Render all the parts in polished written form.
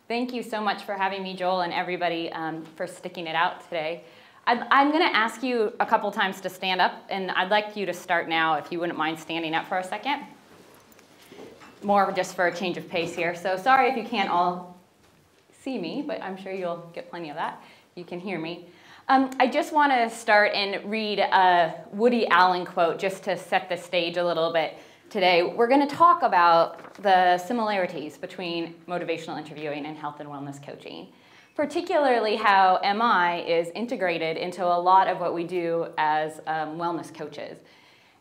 Thank you so much for having me, Joel, and everybody for sticking it out today. I'm going to ask you a couple times to stand up, and I'd like you to start now if you wouldn't mind standing up for a second. More just for a change of pace here. So sorry if you can't all see me, but I'm sure you'll get plenty of that. You can hear me. I just want to start and read a Woody Allen quote just to set the stage a little bit today. We're going to talk about the similarities between motivational interviewing and health and wellness coaching, particularly how MI is integrated into a lot of what we do as wellness coaches.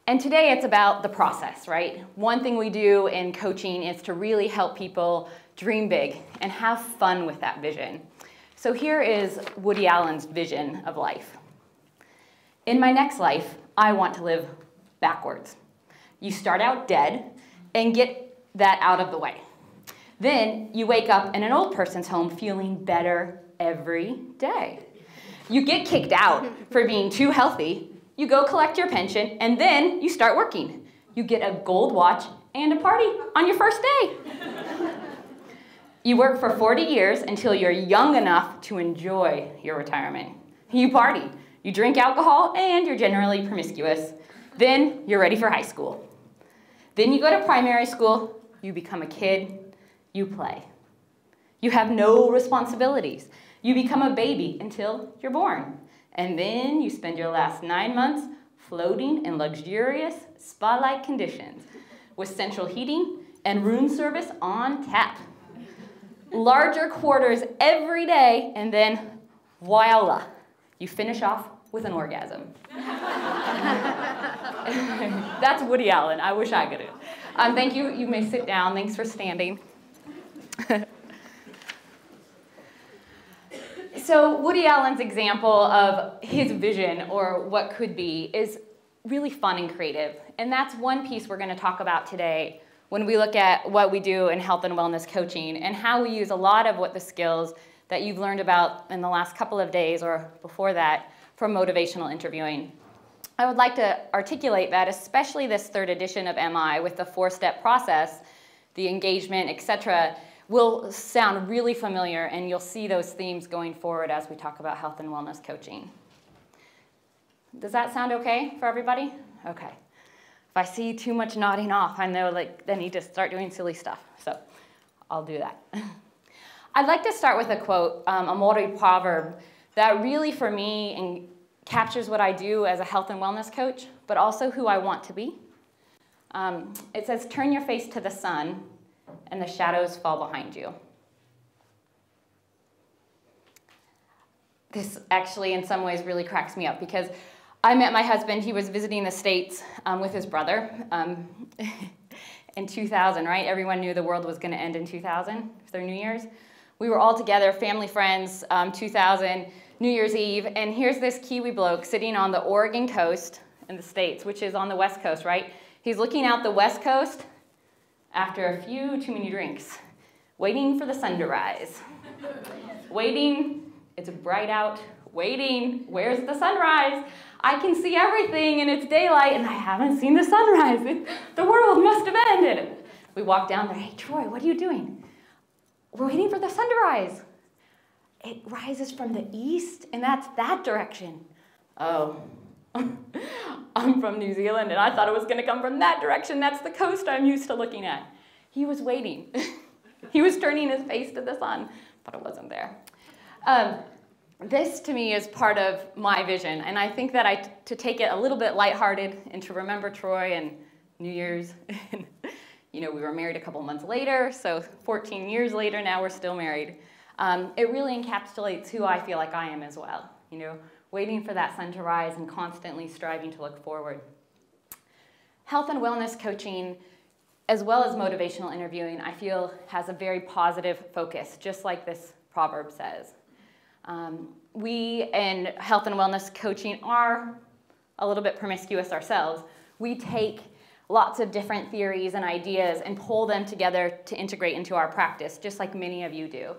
And today it's about the process, right? One thing we do in coaching is to really help people dream big and have fun with that vision. So here is Woody Allen's vision of life. In my next life, I want to live backwards. You start out dead and get that out of the way. Then you wake up in an old person's home feeling better every day. You get kicked out for being too healthy. You go collect your pension, and then you start working. You get a gold watch and a party on your first day. You work for 40 years until you're young enough to enjoy your retirement. You party, you drink alcohol, and you're generally promiscuous. Then you're ready for high school. Then you go to primary school, you become a kid, you play. You have no responsibilities. You become a baby until you're born. And then you spend your last 9 months floating in luxurious spa-like conditions with central heating and room service on tap. Larger quarters every day, and then voila, you finish off with an orgasm. That's Woody Allen. I wish I could do. Thank you. You may sit down. Thanks for standing. So Woody Allen's example of his vision, or what could be, is really fun and creative. And that's one piece we're going to talk about today when we look at what we do in health and wellness coaching and how we use a lot of what the skills that you've learned about in the last couple of days or before that from motivational interviewing. I would like to articulate that, especially this third edition of MI with the 4-step process, the engagement, etc., will sound really familiar, and you'll see those themes going forward as we talk about health and wellness coaching. Does that sound okay for everybody? Okay. If I see too much nodding off, I know I need to start doing silly stuff, so I'll do that. I'd like to start with a quote, a Maori proverb that really, for me, captures what I do as a health and wellness coach, but also who I want to be. It says, "Turn your face to the sun, and the shadows fall behind you." This actually, in some ways, really cracks me up because I met my husband. He was visiting the States with his brother in 2000, right? Everyone knew the world was going to end in 2000 for their New Year's. We were all together, family, friends, 2000, New Year's Eve, and here's this Kiwi bloke sitting on the Oregon coast in the States, which is on the West Coast, right? He's looking out the West Coast after a few too many drinks, waiting for the sun to rise. Waiting, it's bright out, waiting, where's the sunrise? I can see everything and it's daylight and I haven't seen the sunrise. The world must have ended. We walk down there, "Hey Troy, what are you doing?" "We're waiting for the sun to rise." "It rises from the east and that's that direction." "Oh, I'm from New Zealand and I thought it was going to come from that direction. That's the coast I'm used to looking at." He was waiting. He was turning his face to the sun, but it wasn't there. This, to me, is part of my vision, and I think that to take it a little bit lighthearted and to remember Troy and New Year's. You know, we were married a couple months later, so 14 years later, now we're still married. It really encapsulates who I feel like I am as well, you know, waiting for that sun to rise and constantly striving to look forward. Health and wellness coaching, as well as motivational interviewing, I feel has a very positive focus, just like this proverb says. We in health and wellness coaching are a little bit promiscuous ourselves. We take lots of different theories and ideas and pull them together to integrate into our practice, just like many of you do.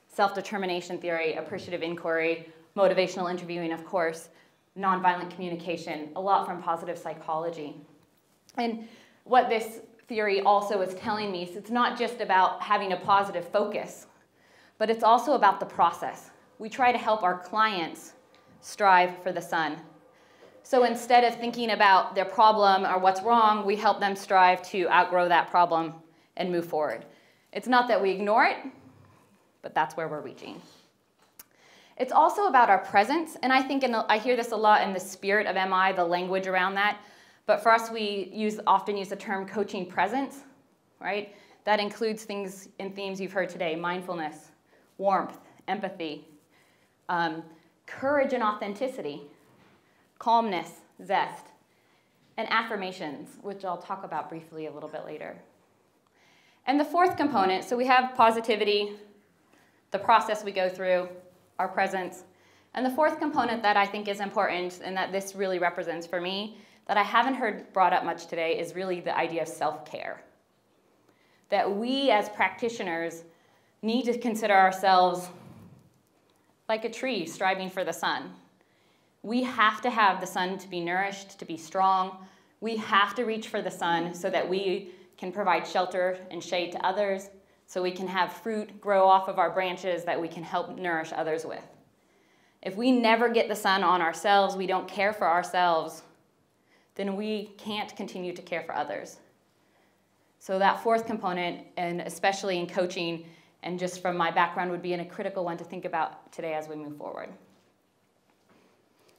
Self-determination theory, appreciative inquiry, motivational interviewing, of course, nonviolent communication, a lot from positive psychology. And what this theory also is telling me is it's not just about having a positive focus but it's also about the process. We try to help our clients strive for the sun. So instead of thinking about their problem or what's wrong, we help them strive to outgrow that problem and move forward. It's not that we ignore it, but that's where we're reaching. It's also about our presence, and I think I hear this a lot in the spirit of MI, the language around that. But for us, we often use the term coaching presence, right? That includes things and themes you've heard today: mindfulness, warmth, empathy, courage and authenticity, calmness, zest, and affirmations, which I'll talk about briefly a little bit later. And the fourth component, so we have positivity, the process we go through, our presence. And the fourth component that I think is important and that this really represents for me, that I haven't heard brought up much today, is really the idea of self-care. That we as practitioners need to consider ourselves like a tree striving for the sun. We have to have the sun to be nourished, to be strong. We have to reach for the sun so that we can provide shelter and shade to others, so we can have fruit grow off of our branches that we can help nourish others with. If we never get the sun on ourselves, we don't care for ourselves, then we can't continue to care for others. So that fourth component, and especially in coaching, and just from my background, would be a critical one to think about today as we move forward.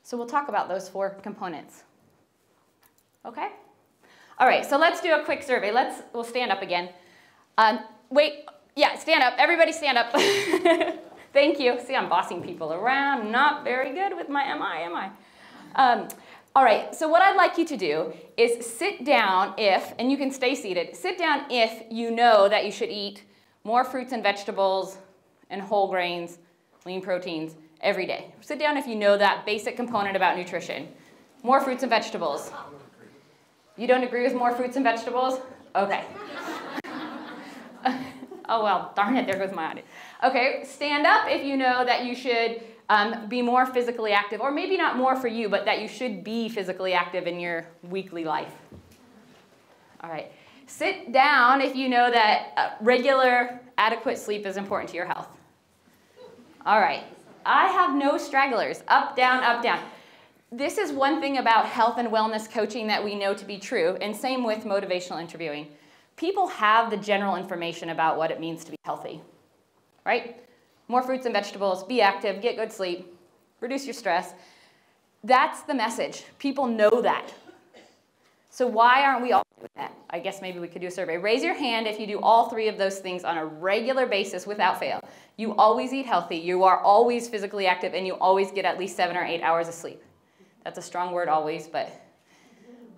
So we'll talk about those four components. Okay? All right, so let's do a quick survey. We'll stand up again. Wait, yeah, stand up. Everybody stand up. Thank you. See, I'm bossing people around. Not very good with my MI, am I? All right, so what I'd like you to do is sit down if, and you can stay seated, sit down if you know that you should eat more fruits and vegetables and whole grains, lean proteins, every day. Sit down if you know that basic component about nutrition. More fruits and vegetables. You don't agree with more fruits and vegetables? Okay. Oh, well, darn it, there goes my audience. Okay, stand up if you know that you should be more physically active, or maybe not more for you, but that you should be physically active in your weekly life. All right. Sit down if you know that regular, adequate sleep is important to your health. All right. I have no stragglers. Up, down, up, down. This is one thing about health and wellness coaching that we know to be true, and same with motivational interviewing. People have the general information about what it means to be healthy, right? More fruits and vegetables, be active, get good sleep, reduce your stress. That's the message. People know that. So why aren't we all doing that? I guess maybe we could do a survey. Raise your hand if you do all three of those things on a regular basis without fail. You always eat healthy, you are always physically active, and you always get at least 7 or 8 hours of sleep. That's a strong word, always, but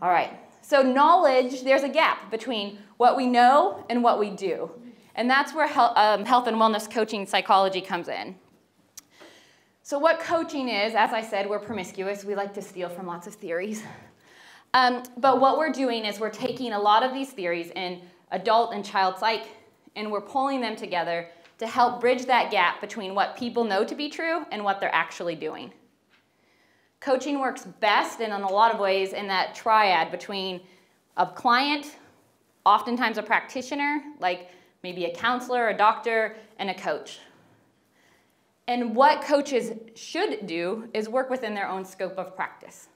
all right. So knowledge, there's a gap between what we know and what we do. And that's where health and wellness coaching psychology comes in. So what coaching is, as I said, we're promiscuous. We like to steal from lots of theories. But what we're doing is we're taking a lot of these theories in adult and child psych, and we're pulling them together to help bridge that gap between what people know to be true and what they're actually doing. Coaching works best, and in a lot of ways, in that triad between a client, oftentimes a practitioner, like maybe a counselor, a doctor, and a coach. And what coaches should do is work within their own scope of practice.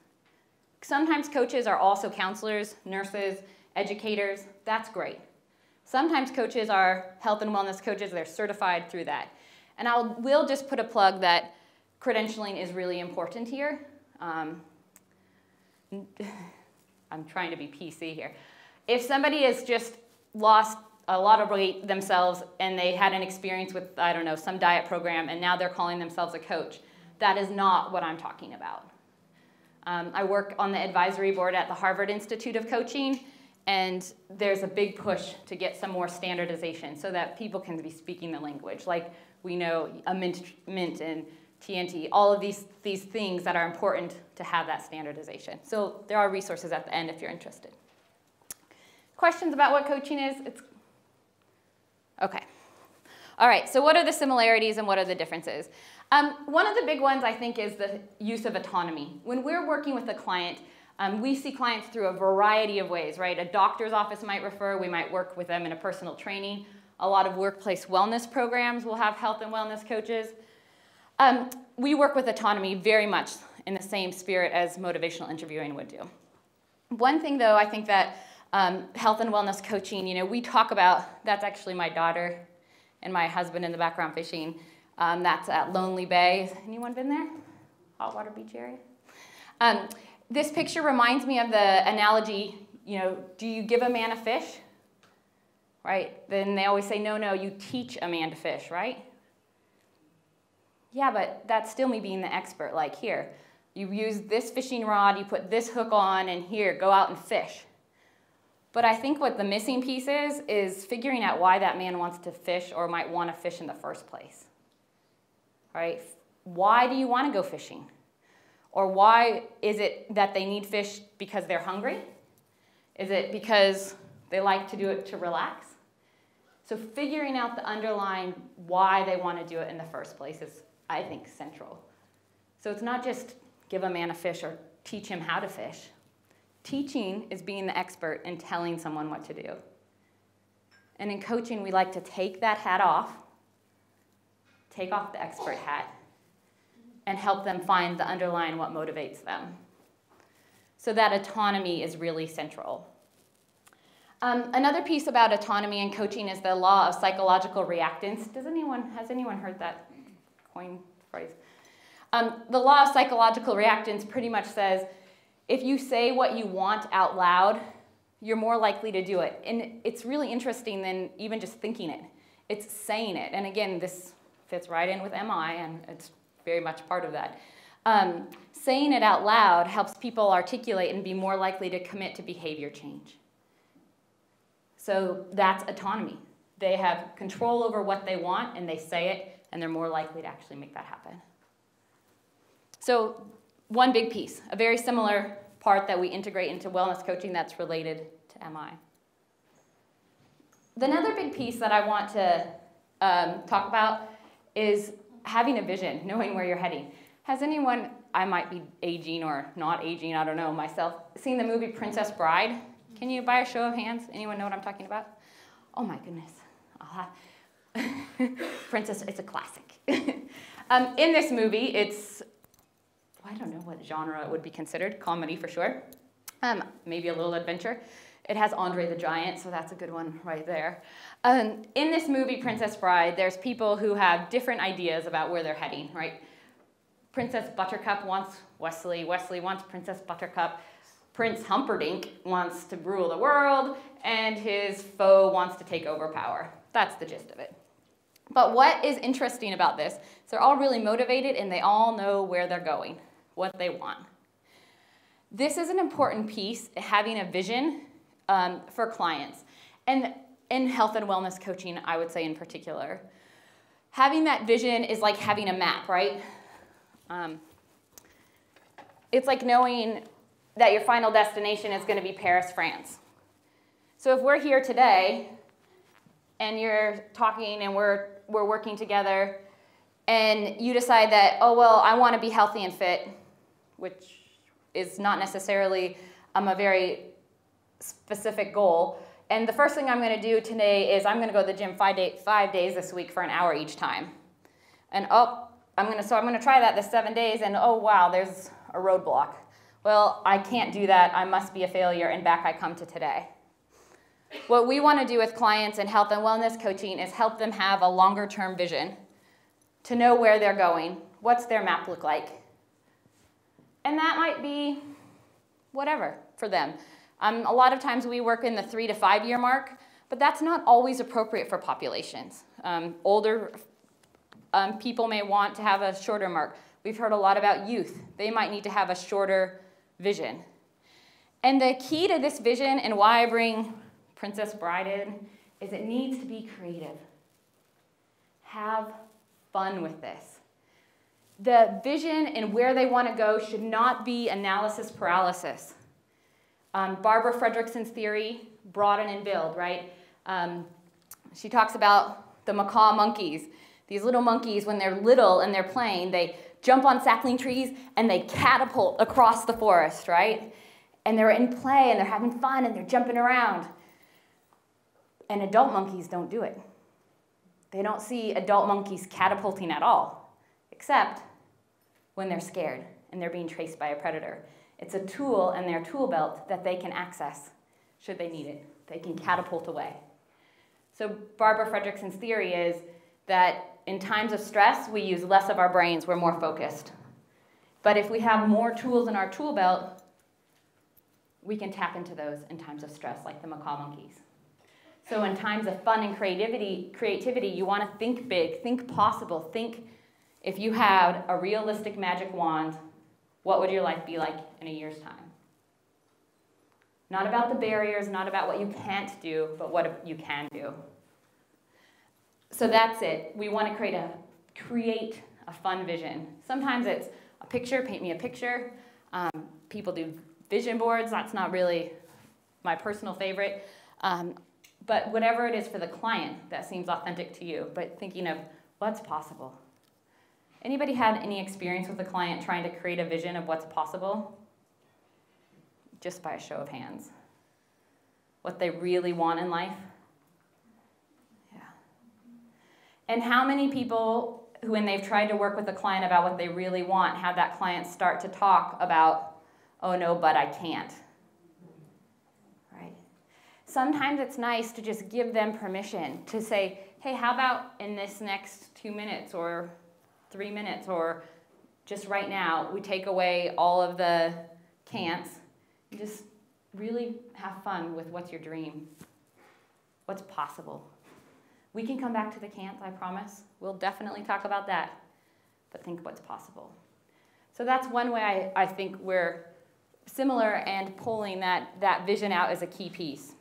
Sometimes coaches are also counselors, nurses, educators. That's great. Sometimes coaches are health and wellness coaches. They're certified through that. And we'll just put a plug that credentialing is really important here. I'm trying to be PC here. If somebody has just lost a lot of weight themselves and they had an experience with, I don't know, some diet program, and now they're calling themselves a coach, that is not what I'm talking about. I work on the advisory board at the Harvard Institute of Coaching, and there's a big push to get some more standardization so that people can be speaking the language. Like we know a mint and TNT, all of these things that are important to have that standardization. So there are resources at the end if you're interested. Questions about what coaching is? Okay. All right, so what are the similarities and what are the differences? One of the big ones, I think, is the use of autonomy. When we're working with a client, we see clients through a variety of ways, right? A doctor's office might refer, we might work with them in a personal training. A lot of workplace wellness programs will have health and wellness coaches. We work with autonomy very much in the same spirit as motivational interviewing would do. One thing, though, I think that health and wellness coaching, we talk about, that's actually my daughter and my husband in the background fishing. That's at Lonely Bay. Has anyone been there? Hot Water Beach area? This picture reminds me of the analogy, do you give a man a fish? Right? Then they always say, no, you teach a man to fish, right? Yeah, but that's still me being the expert. Like, here, you use this fishing rod, you put this hook on, and here, go out and fish. But I think what the missing piece is figuring out why that man wants to fish or might want to fish in the first place. Right? Why do you want to go fishing? Or why is it that they need fish because they're hungry? Is it because they like to do it to relax? So figuring out the underlying why they want to do it in the first place is, I think, central. So it's not just give a man a fish or teach him how to fish. Teaching is being the expert and telling someone what to do. And in coaching, we like to take that hat off, take off the expert hat, and help them find the underlying what motivates them. So that autonomy is really central. Another piece about autonomy and coaching is the law of psychological reactants. Has anyone heard that coin phrase? The law of psychological reactants pretty much says, if you say what you want out loud, you're more likely to do it. And it's really interesting than even just thinking it. It's saying it. And again, this fits right in with MI, and it's very much part of that. Saying it out loud helps people articulate and be more likely to commit to behavior change. So that's autonomy. They have control over what they want, and they say it, and they're more likely to actually make that happen. So one big piece, a very similar part that we integrate into wellness coaching that's related to MI. Another big piece that I want to talk about is having a vision, knowing where you're heading. Has anyone, I might be aging or not aging, I don't know myself, seen the movie Princess Bride? Can you, by a show of hands, anyone know what I'm talking about? Oh my goodness. Princess, it's a classic. In this movie, it's, I don't know what genre it would be considered, comedy for sure. Maybe a little adventure. It has Andre the Giant, so that's a good one right there. In this movie, Princess Bride, there's people who have different ideas about where they're heading, right? Princess Buttercup wants Wesley, Wesley wants Princess Buttercup, Prince Humperdinck wants to rule the world, and his foe wants to take over power. That's the gist of it. But what is interesting about this is they're all really motivated and they all know where they're going, what they want. This is an important piece, having a vision for clients. And in health and wellness coaching, I would say in particular, having that vision is like having a map, right? It's like knowing that your final destination is going to be Paris, France. So if we're here today and you're talking and we're working together and you decide that, oh, well, I want to be healthy and fit, which is not necessarily a very specific goal. And the first thing I'm going to do today is I'm going to go to the gym 5 days this week for an hour each time. And I'm going to try that this 7 days, and oh, wow, there's a roadblock. Well, I can't do that. I must be a failure, and back I come to today. What we want to do with clients in health and wellness coaching is help them have a longer-term vision to know where they're going. What's their map look like? And that might be whatever for them. A lot of times we work in the 3 to 5 year mark, but that's not always appropriate for populations. Older people may want to have a shorter mark. We've heard a lot about youth. They might need to have a shorter vision. And the key to this vision and why I bring Princess Bride in is it needs to be creative. Have fun with this. The vision and where they want to go should not be analysis paralysis. Barbara Fredrickson's theory, broaden and build, right? She talks about the macaw monkeys. These little monkeys, when they're little and they're playing, they jump on sapling trees and they catapult across the forest, right? And they're in play and they're having fun and they're jumping around. And adult monkeys don't do it. They don't see adult monkeys catapulting at all, except when they're scared and they're being chased by a predator. It's a tool in their tool belt that they can access should they need it. They can catapult away. So Barbara Fredrickson's theory is that in times of stress, we use less of our brains, we're more focused. But if we have more tools in our tool belt, we can tap into those in times of stress, like the macaw monkeys. So in times of fun and creativity, you want to think big, think possible, think if you had a realistic magic wand, what would your life be like in a year's time? Not about the barriers, not about what you can't do, but what you can do. So that's it. We want to create a fun vision. Sometimes it's a picture, paint me a picture. People do vision boards. That's not really my personal favorite. But whatever it is for the client that seems authentic to you, but thinking of what's possible. Anybody had any experience with a client trying to create a vision of what's possible? Just by a show of hands. What they really want in life? Yeah. And how many people who, when they've tried to work with a client about what they really want, have that client start to talk about, oh no, but I can't. Right? Sometimes it's nice to just give them permission to say, hey, how about in this next 2 minutes or 3 minutes or just right now, we take away all of the can'ts and just really have fun with what's your dream, what's possible. We can come back to the can'ts, I promise. We'll definitely talk about that, but think what's possible. So that's one way I think we're similar, and pulling that vision out is a key piece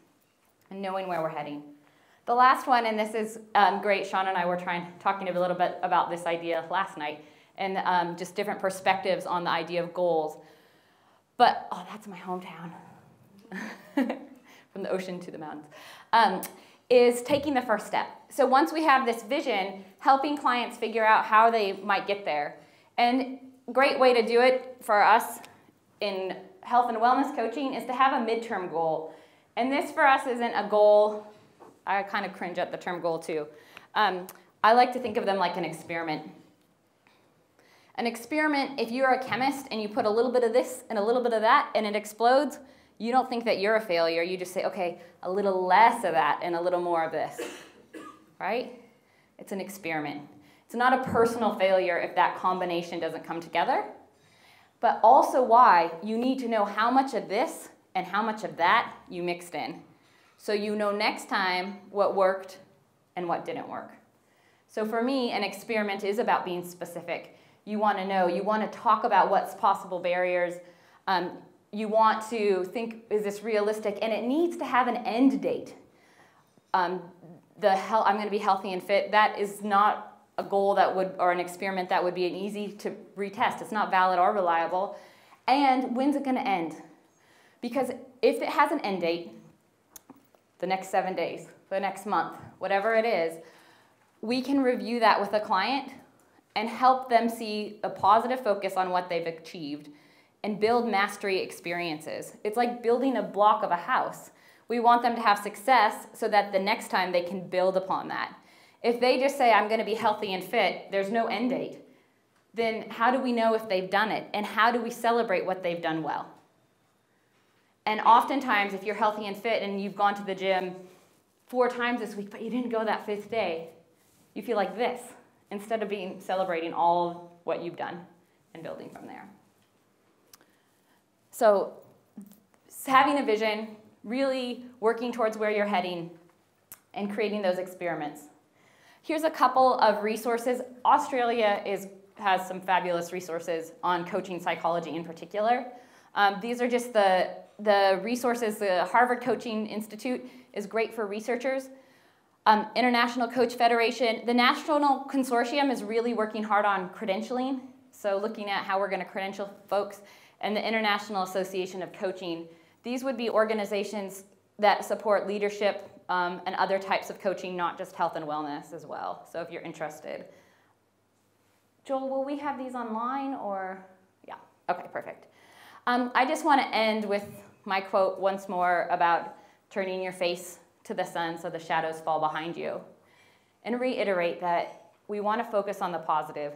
and knowing where we're heading. The last one, and this is great, Sean and I were talking a little bit about this idea last night, and just different perspectives on the idea of goals. But, oh, that's my hometown, from the ocean to the mountains, is taking the first step. So once we have this vision, helping clients figure out how they might get there. And a great way to do it for us in health and wellness coaching is to have a midterm goal. And this for us isn't a goal. I kind of cringe at the term goal too. I like to think of them like an experiment. An experiment, if you're a chemist and you put a little bit of this and a little bit of that and it explodes, you don't think that you're a failure. You just say, okay, a little less of that and a little more of this, right? It's an experiment. It's not a personal failure if that combination doesn't come together, but also why you need to know how much of this and how much of that you mixed in. So you know next time what worked and what didn't work. So for me, an experiment is about being specific. You want to know, you want to talk about what's possible barriers. You want to think, is this realistic? And it needs to have an end date. I'm going to be healthy and fit, that is not a goal that would, or an experiment that would be an easy to retest. It's not valid or reliable. And when's it going to end? Because if it has an end date, the next 7 days, the next month, whatever it is, we can review that with a client and help them see a positive focus on what they've achieved and build mastery experiences. It's like building a block of a house. We want them to have success so that the next time they can build upon that. If they just say, I'm going to be healthy and fit, there's no end date, then how do we know if they've done it? And how do we celebrate what they've done well? And oftentimes, if you're healthy and fit and you've gone to the gym 4 times this week, but you didn't go that 5th day, you feel like this, instead of celebrating all of what you've done and building from there. So having a vision, really working towards where you're heading, and creating those experiments. Here's a couple of resources. Australia has some fabulous resources on coaching psychology in particular. These are just the resources. The Harvard Coaching Institute is great for researchers. International Coach Federation. The National Consortium is really working hard on credentialing, so looking at how we're going to credential folks. And the International Association of Coaching. These would be organizations that support leadership and other types of coaching, not just health and wellness as well. So if you're interested. Joel, will we have these online or? Yeah, okay, perfect. I just want to end with my quote once more about turning your face to the sun so the shadows fall behind you. and reiterate that we want to focus on the positive.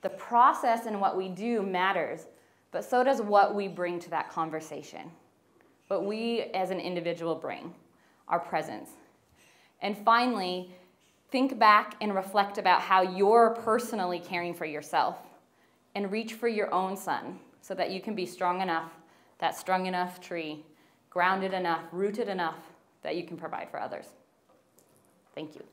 The process and what we do matters, but so does what we bring to that conversation. What we as an individual bring, our presence. And finally, think back and reflect about how you're personally caring for yourself, and reach for your own sun so that you can be strong enough, that strong enough tree, grounded enough, rooted enough that you can provide for others. Thank you.